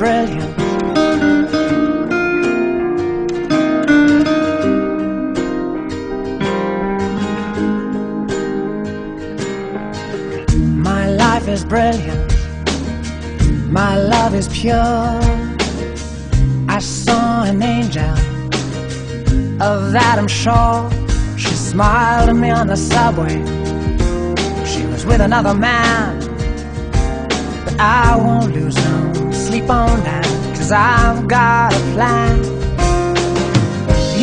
brilliant. My life is brilliant. My love is pure. I saw an angel, of that I'm sure. She smiled at me on the subway. She was with another man, but I won't lose no sleep on that, 'cause I've got a plan.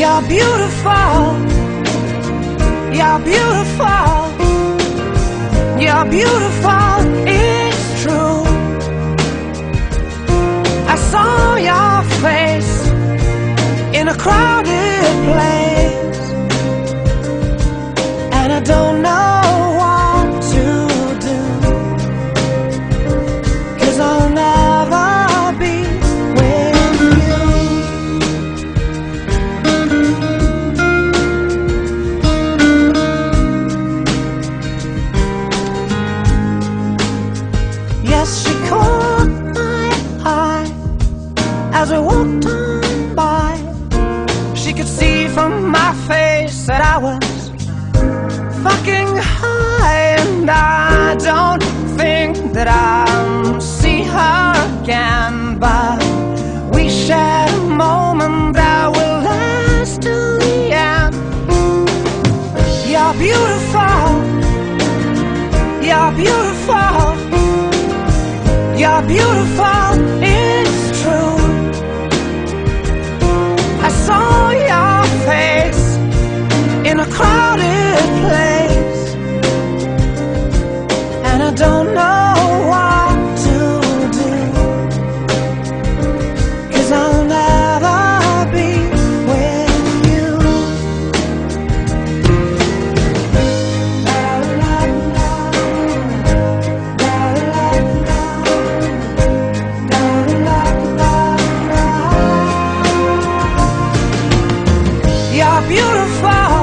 You're beautiful. You're beautiful. You're beautiful, it's true. I saw your face in a crowded place, and I don't know what to do, 'cause I'll never be with you. Yes, she caught my eye as we walked on by. She could see from my face that I was fucking high, and I don't think that I'll see her again, but we shared a moment that will last till the end. You're beautiful. You're beautiful. You're beautiful, it's true. I saw your face in a crowded place, and I don't know what to do, 'cause I'll never be with you. You're beautiful.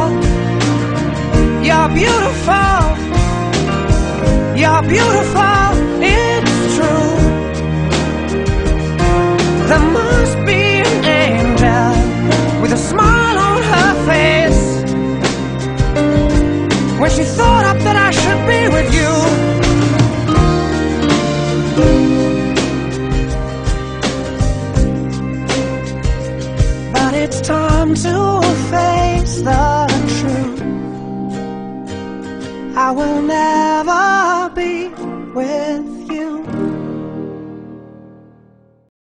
You're beautiful. You're beautiful, it's true. There must be an angel with a smile on her face when she thought up that I should be with you. But it's time to face the truth. I will never be with